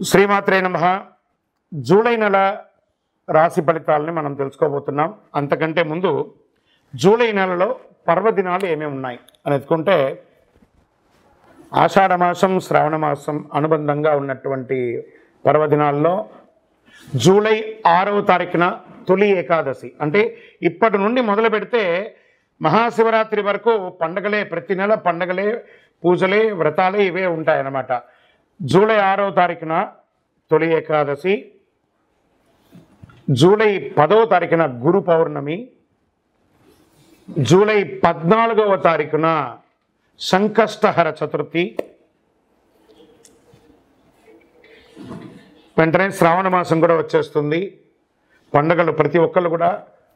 శ్రీమాత్రే నమః. జూలై నెల రాశి ఫలితాలని మనం తెలుసుకోబోతున్నాం. అంతకంటే ముందు జూలై నెలలో పర్వదినాలు ఏమేమి ఉన్నాయి అని ఎత్తుకుంటే ఆషాఢ మాసం, శ్రావణ మాసం అనుబంధంగా ఉన్నటువంటి పర్వదినాల్లో జూలై 6వ తారీఖున తొలి ఏకాదశి, అంటే ఇప్పటి నుండి మొదలు పెడితే మహాశివరాత్రి వరకు పండగలే, ప్రతి నెల పండగలే, పూజలే, వ్రతాలే ఇవే ఉంటాయన్నమాట. జూలై 6వ తారీఖున తొలి ఏకాదశి, జూలై 10వ తారీఖున గురు పౌర్ణమి, జూలై 14వ తారీఖున సంకష్టహర చతుర్థి, వెంటనే శ్రావణ మాసం కూడా వచ్చేస్తుంది. పండుగలు ప్రతి ఒక్కళ్ళు కూడా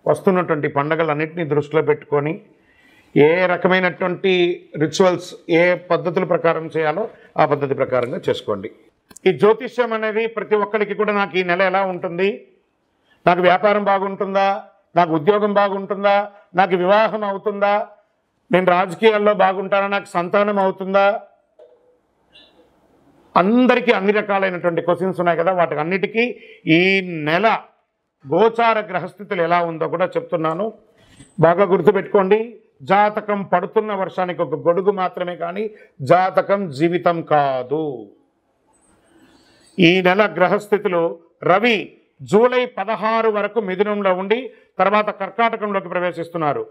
వస్తున్నటువంటి పండుగలన్నింటినీ దృష్టిలో పెట్టుకొని ఏ రకమైనటువంటి రిచువల్స్, ఏ పద్ధతుల ప్రకారం చేయాలో ఆ పద్ధతి ప్రకారంగా చేసుకోండి. ఈ జ్యోతిష్యం అనేది ప్రతి ఒక్కరికి కూడా నాకు ఈ నెల ఎలా ఉంటుంది, నాకు వ్యాపారం బాగుంటుందా, నాకు ఉద్యోగం బాగుంటుందా, నాకు వివాహం అవుతుందా, నేను రాజకీయాల్లో బాగుంటానా, నాకు సంతానం అవుతుందా, అందరికీ అన్ని రకాలైనటువంటి క్వశ్చన్స్ ఉన్నాయి కదా. వాటికి అన్నిటికీ ఈ నెల గోచార గ్రహస్థితులు ఎలా ఉందో కూడా చెప్తున్నాను. బాగా గుర్తుపెట్టుకోండి. జాతకం పడుతున్న వర్షానికి ఒక గొడుగు మాత్రమే, కానీ జాతకం జీవితం కాదు. ఈ నెల గ్రహస్థితులు: రవి జూలై 16 వరకు మిథునంలో ఉండి తర్వాత కర్కాటకంలోకి ప్రవేశిస్తున్నారు.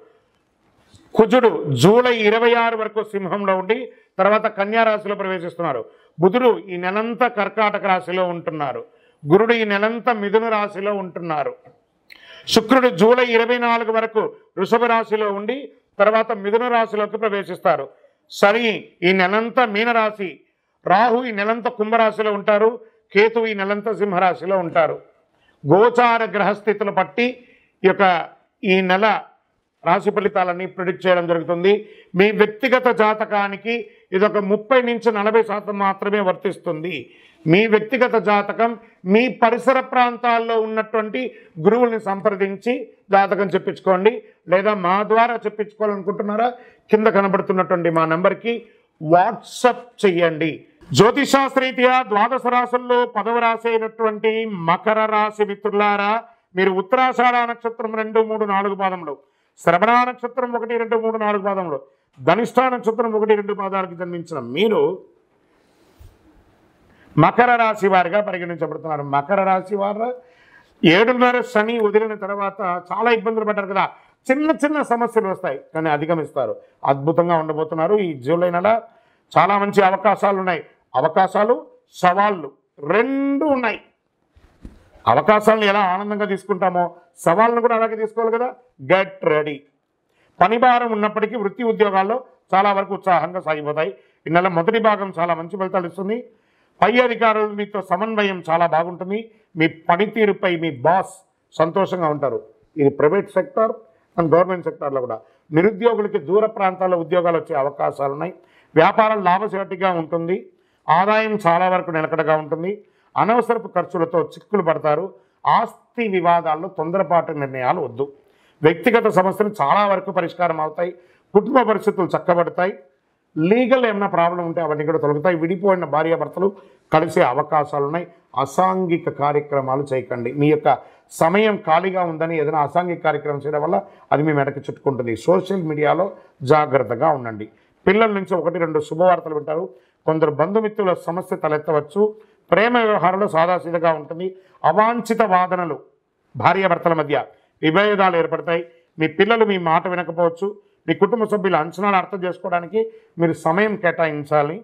కుజుడు జూలై 26 వరకు సింహంలో ఉండి తర్వాత కన్యా రాశిలో ప్రవేశిస్తున్నారు. బుధుడు ఈ నెలంతా కర్కాటక రాశిలో ఉంటున్నారు. గురుడు ఈ నెలంతా మిథున రాశిలో ఉంటున్నారు. శుక్రుడు జూలై 24 వరకు వృషభ రాశిలో ఉండి తర్వాత మిథున రాశిలోకి ప్రవేశిస్తారు. శని ఈ నెలంతా మీనరాశి, రాహు ఈ నెలంతా కుంభరాశిలో ఉంటారు, కేతు ఈ నెలంతా సింహరాశిలో ఉంటారు. గోచార గ్రహస్థితులు బట్టి ఈ నెల రాశి ఫలితాలన్నీ ప్రిడిక్ట్ చేయడం జరుగుతుంది. మీ వ్యక్తిగత జాతకానికి ఇదొక 30 నుంచి 40% మాత్రమే వర్తిస్తుంది. మీ వ్యక్తిగత జాతకం మీ పరిసర ప్రాంతాల్లో ఉన్నటువంటి గురువుల్ని సంప్రదించి జాతకం చెప్పించుకోండి. లేదా మా ద్వారా చెప్పించుకోవాలనుకుంటున్నారా, కింద కనబడుతున్నటువంటి మా నెంబర్కి వాట్సప్ చెయ్యండి. జ్యోతిషాస్త్రరీత్యా ద్వాదశ రాశుల్లో 10వ రాశి అయినటువంటి మకర రాశి మిత్రులారా, మీరు ఉత్తరాషాఢ నక్షత్రం 2, 3, 4 పాదములు, శ్రవణ నక్షత్రం 1, 2, 3, 4 పాదములు, ధనిష్ఠ నక్షత్రం 1, 2 పాదాలకు జన్మించిన మీరు మకర రాశి వారిగా పరిగణించబడుతున్నారు. మకర రాశి వారు 7.5 శని వదిలిన తర్వాత చాలా ఇబ్బందులు పడ్డారు కదా. చిన్న చిన్న సమస్యలు వస్తాయి, కానీ అధిగమిస్తారు. అద్భుతంగా ఉండబోతున్నారు. ఈ జూలై నెల చాలా మంచి అవకాశాలు ఉన్నాయి. అవకాశాలు, సవాళ్ళు రెండు ఉన్నాయి. అవకాశాలను ఎలా ఆనందంగా తీసుకుంటామో సవాళ్ళను కూడా అలాగే తీసుకోవాలి కదా. Get ready. పని భారం ఉన్నప్పటికీ వృత్తి ఉద్యోగాల్లో చాలా వరకు ఉత్సాహంగా సాగిపోతాయి. ఈ నెల మొదటి భాగం చాలా మంచి ఫలితాలు ఇస్తుంది. పై అధికారులు మీతో సమన్వయం చాలా బాగుంటుంది. మీ పనితీరుపై మీ బాస్ సంతోషంగా ఉంటారు. ఇది ప్రైవేట్ సెక్టార్ అండ్ గవర్నమెంట్ సెక్టార్లో కూడా. నిరుద్యోగులకి దూర ప్రాంతాల్లో ఉద్యోగాలు వచ్చే అవకాశాలు ఉన్నాయి. వ్యాపారం లాభసాటిగా ఉంటుంది. ఆదాయం చాలా వరకు నిలకడగా ఉంటుంది. అనవసరపు ఖర్చులతో చిక్కులు పడతారు. ఆస్తి వివాదాల్లో తొందరపాటు నిర్ణయాలు వద్దు. వ్యక్తిగత సమస్యలు చాలా వరకు పరిష్కారం అవుతాయి. కుటుంబ పరిస్థితులు చక్కబడతాయి. లీగల్ ఏమైనా ప్రాబ్లం ఉంటే అవన్నీ కూడా తొలగుతాయి. విడిపోయిన భార్యాభర్తలు కలిసే అవకాశాలు ఉన్నాయి. అసాంఘిక కార్యక్రమాలు చేయకండి. మీ యొక్క సమయం ఖాళీగా ఉందని ఏదైనా అసాంఘిక కార్యక్రమం చేయడం వల్ల అది మీ మెడకు చుట్టుకుంటుంది. సోషల్ మీడియాలో జాగ్రత్తగా ఉండండి. పిల్లల నుంచి 1, 2 శుభవార్తలు వింటారు. కొందరు బంధుమిత్రుల సమస్య తలెత్తవచ్చు. ప్రేమ వ్యవహారంలో సాదాసీదగా ఉంటుంది. అవాంఛిత వాదనలు, భార్యాభర్తల మధ్య విభేదాలు ఏర్పడతాయి. మీ పిల్లలు మీ మాట వినకపోవచ్చు. మీ కుటుంబ సభ్యుల అంచనాలు అర్థం చేసుకోవడానికి మీరు సమయం కేటాయించాలి.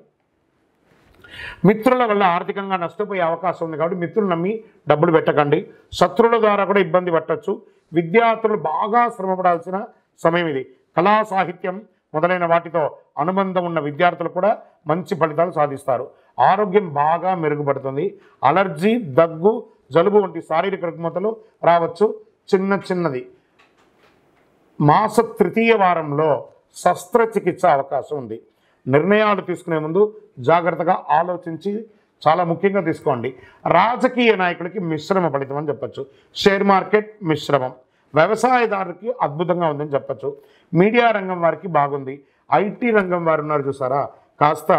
మిత్రుల వల్ల ఆర్థికంగా నష్టపోయే అవకాశం ఉంది కాబట్టి మిత్రులు నమ్మి డబ్బులు పెట్టకండి. శత్రువుల ద్వారా కూడా ఇబ్బంది పట్టచ్చు. విద్యార్థులు బాగా శ్రమపడాల్సిన సమయం ఇది. కళా, సాహిత్యం మొదలైన వాటితో అనుబంధం ఉన్న విద్యార్థులు కూడా మంచి ఫలితాలు సాధిస్తారు. ఆరోగ్యం బాగా మెరుగుపడుతుంది. అలర్జీ, దగ్గు, జలుబు వంటి శారీరక రుగ్మతలు రావచ్చు. చిన్నది. మాస 3వ వారంలో శస్త్రచికిత్స అవకాశం ఉంది. నిర్ణయాలు తీసుకునే ముందు జాగ్రత్తగా ఆలోచించి చాలా ముఖ్యంగా తీసుకోండి. రాజకీయ నాయకులకి మిశ్రమ ఫలితం అని చెప్పచ్చు. షేర్ మార్కెట్ మిశ్రమం. వ్యవసాయదారులకి అద్భుతంగా ఉందని చెప్పచ్చు. మీడియా రంగం వారికి బాగుంది. ఐటీ రంగం వారు ఉన్నారు చూసారా, కాస్త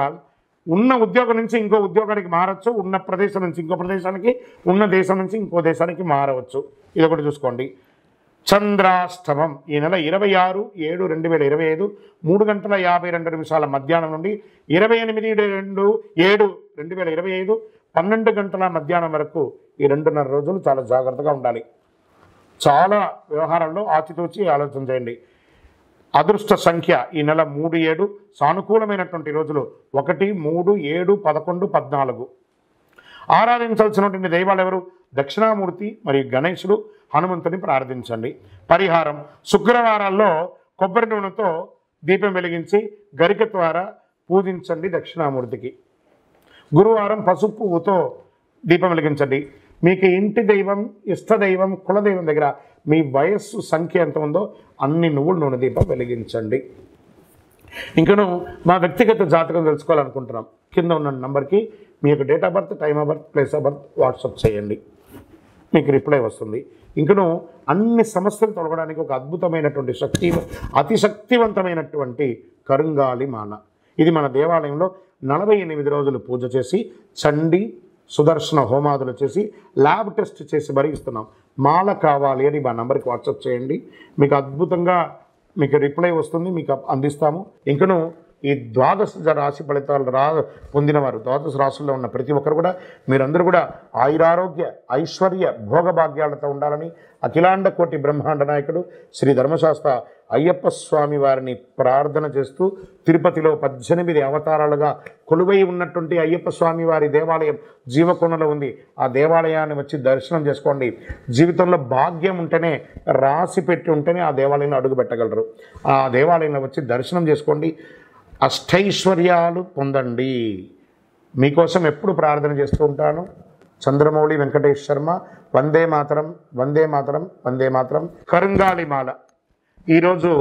ఉన్న ఉద్యోగం నుంచి ఇంకో ఉద్యోగానికి మారచ్చు, ఉన్న ప్రదేశం నుంచి ఇంకో ప్రదేశానికి, ఉన్న దేశం నుంచి ఇంకో దేశానికి మారవచ్చు. ఇది ఒకటి చూసుకోండి. చంద్రాష్టమం ఈ నెల 26/7/2025 3:52 మధ్యాహ్నం నుండి 28/7/2025 12 గంటల మధ్యాహ్నం వరకు ఈ 2.5 రోజులు చాలా జాగ్రత్తగా ఉండాలి. చాలా వ్యవహారాల్లో ఆచితూచి ఆలోచన చేయండి. అదృష్ట సంఖ్య ఈ నెల 3, 7. సానుకూలమైనటువంటి రోజులు 1, 3, 7, 11, 14. ఆరాధించాల్సినటువంటి దైవాలు ఎవరు? దక్షిణామూర్తి మరియు గణేశుడు, హనుమంతుని ప్రార్థించండి. పరిహారం: శుక్రవారాల్లో కొబ్బరి నూనెతో దీపం వెలిగించి గరిక ద్వారా పూజించండి దక్షిణామూర్తికి. గురువారం పసుపు పువ్వుతో దీపం వెలిగించండి. మీకు ఇంటి దైవం, ఇష్టదైవం, కులదైవం దగ్గర మీ వయస్సు సంఖ్య ఎంత ఉందో అన్ని నువ్వుల నూనె దీపం వెలిగించండి. ఇంకను మా వ్యక్తిగత జాతకం తెలుసుకోవాలనుకుంటున్నాం. కింద ఉన్న నంబర్కి మీ యొక్క date of birth, time of birth, place of birth WhatsApp చేయండి, మీకు రిప్లై వస్తుంది. ఇంకను అన్ని సమస్యలు తొలగడానికి ఒక అద్భుతమైనటువంటి అతి శక్తివంతమైనటువంటి కరుంగాలి మాల. ఇది మన దేవాలయంలో 48 రోజులు పూజ చేసి చండీ సుదర్శన హోమాదులు చేసి ల్యాబ్ టెస్ట్ చేసి మరీ ఇస్తున్నాం. మాల కావాలి అని మా నంబర్కి వాట్సాప్ చేయండి, మీకు అద్భుతంగా మీకు రిప్లై వస్తుంది, మీకు అందిస్తాము. ఇంకను ఈ 12 రాశి ఫలితాలు పొందినవారు, 12 రాశుల్లో ఉన్న ప్రతి ఒక్కరు కూడా మీరందరూ కూడా ఆయురారోగ్య ఐశ్వర్య భోగభాగ్యాలతో ఉండాలని అఖిలాండ కోటి బ్రహ్మాండ నాయకుడు శ్రీ ధర్మశాస్త్ర అయ్యప్ప స్వామి వారిని ప్రార్థన చేస్తూ, తిరుపతిలో 18 అవతారాలుగా కొలువై ఉన్నటువంటి అయ్యప్ప స్వామి వారి దేవాలయం జీవకొండలో ఉంది. ఆ దేవాలయాన్ని వచ్చి దర్శనం చేసుకోండి. జీవితంలో భాగ్యం ఉంటేనే, రాసి పెట్టి ఉంటేనే ఆ దేవాలయంలో అడుగు పెట్టగలరు. ఆ దేవాలయంలో వచ్చి దర్శనం చేసుకోండి, అష్టైశ్వర్యాలు పొందండి. మీకోసం ఎప్పుడు ప్రార్థన చేస్తూ ఉంటాను. చంద్రమౌళి వెంకటేష్ శర్మ. వందే మాతరం, వందే మాతరం, వందే మాతరం. కరుంగాలి మాల ఈరోజు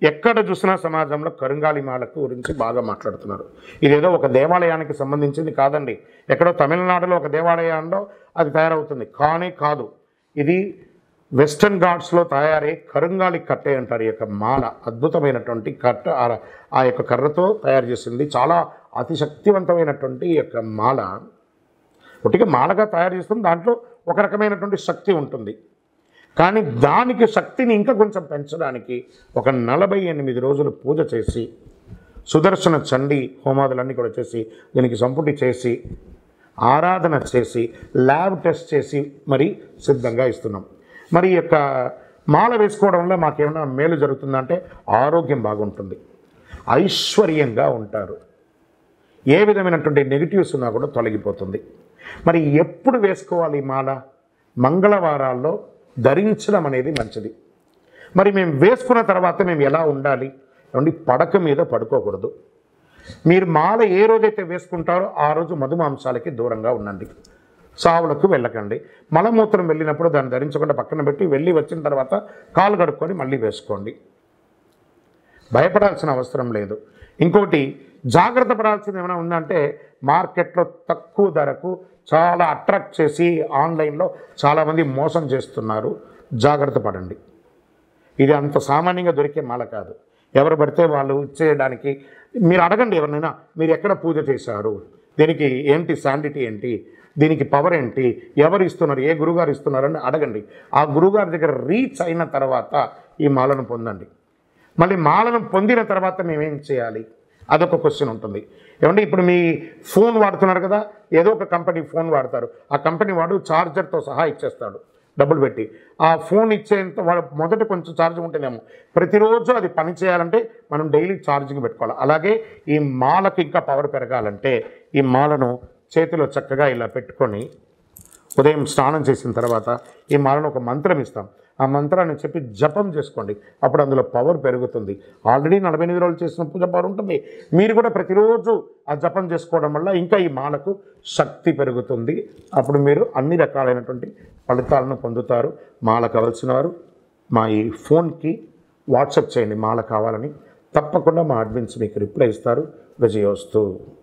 ఎక్కడ చూసినా సమాజంలో కరుంగాలి మాలకు గురించి బాగా మాట్లాడుతున్నారు. ఇదేదో ఒక దేవాలయానికి సంబంధించింది కాదండి. ఎక్కడో తమిళనాడులో ఒక దేవాలయంలో అది తయారవుతుంది కానీ కాదు. ఇది వెస్టర్న్ ఘాట్స్లో తయారై కరుంగాలి కట్టే అంటారు. ఈ యొక్క మాల అద్భుతమైనటువంటి కట్ట, ఆ యొక్క కర్రతో తయారు చేసింది. చాలా అతి శక్తివంతమైనటువంటి ఈ యొక్క మాల. ఒకటిగా మాలగా తయారు చేస్తుంది, దాంట్లో ఒక రకమైనటువంటి శక్తి ఉంటుంది. కానీ దానికి శక్తిని ఇంకా కొంచెం పెంచడానికి ఒక 48 రోజులు పూజ చేసి సుదర్శన చండీ హోమాదులన్నీ కూడా చేసి దీనికి సంపుటి చేసి ఆరాధన చేసి ల్యాబ్ టెస్ట్ చేసి మరి సిద్ధంగా ఇస్తున్నాం. మరి ఈ యొక్క మాల వేసుకోవడం వల్ల మాకేమైనా మేలు జరుగుతుందంటే ఆరోగ్యం బాగుంటుంది, ఐశ్వర్యంగా ఉంటారు, ఏ విధమైనటువంటి నెగిటివ్స్ ఉన్నా కూడా తొలగిపోతుంది. మరి ఎప్పుడు వేసుకోవాలి ఈ మాల? మంగళవారాల్లో ధరించడం అనేది మంచిది. మరి మేము వేసుకున్న తర్వాత మేము ఎలా ఉండాలి అంటే పడక మీద పడుకోకూడదు. మీరు మాల ఏ రోజైతే వేసుకుంటారో ఆ రోజు మధుమాంసాలకి దూరంగా ఉండండి, సావులకు వెళ్ళకండి. మలమూత్రం వెళ్ళినప్పుడు దాన్ని ధరించకుండా పక్కన పెట్టి వెళ్ళి వచ్చిన తర్వాత కాలు కడుక్కొని మళ్ళీ వేసుకోండి, భయపడాల్సిన అవసరం లేదు. ఇంకోటి జాగ్రత్త పడాల్సింది ఏమైనా ఉందంటే మార్కెట్లో తక్కువ ధరకు చాలా అట్రాక్ట్ చేసి ఆన్లైన్లో చాలామంది మోసం చేస్తున్నారు, జాగ్రత్త పడండి. ఇది అంత సామాన్యంగా దొరికే మాల కాదు. ఎవరు పడితే వాళ్ళు ఇచ్చేయడానికి మీరు అడగండి ఎవరినైనా, మీరు ఎక్కడ పూజ చేశారు, దీనికి ఏంటి శాండిటీ ఏంటి, దీనికి పవర్ ఏంటి, ఎవరు ఇస్తున్నారు, ఏ గురుగారు ఇస్తున్నారని అడగండి. ఆ గురుగారి దగ్గర రీచ్ అయిన తర్వాత ఈ మాలను పొందండి. మళ్ళీ మాలను పొందిన తర్వాత మేమేం చేయాలి అదొక క్వశ్చన్ ఉంటుంది. ఏమంటే ఇప్పుడు మీ ఫోన్ వాడుతున్నారు కదా, ఏదో ఒక కంపెనీ ఫోన్ వాడతారు, ఆ కంపెనీ వాడు ఛార్జర్తో సహా ఇచ్చేస్తాడు డబ్బులు పెట్టి. ఆ ఫోన్ ఇచ్చేంత వాడు మొదట కొంచెం ఛార్జింగ్ ఉంటేనేమో ప్రతిరోజు అది పని చేయాలంటే మనం డైలీ ఛార్జింగ్ పెట్టుకోవాలి. అలాగే ఈ మాలకు ఇంకా పవర్ పెరగాలంటే ఈ మాలను చేతిలో చక్కగా ఇలా పెట్టుకొని ఉదయం స్నానం చేసిన తర్వాత ఈ మాలను ఒక మంత్రం ఇస్తాం, ఆ మంత్రాన్ని చెప్పి జపం చేసుకోండి, అప్పుడు అందులో పవర్ పెరుగుతుంది. ఆల్రెడీ 48 రోజులు చేసిన పూజ పవర్ ఉంటుంది, మీరు కూడా ప్రతిరోజు ఆ జపం చేసుకోవడం వల్ల ఇంకా ఈ మాలకు శక్తి పెరుగుతుంది. అప్పుడు మీరు అన్ని రకాలైనటువంటి ఫలితాలను పొందుతారు. మాల కావాల్సిన వారు మా ఈ ఫోన్కి వాట్సాప్ చేయండి మాల కావాలని, తప్పకుండా మా అడ్మిన్స్ మీకు రిప్లై ఇస్తారు. విజయోస్తు.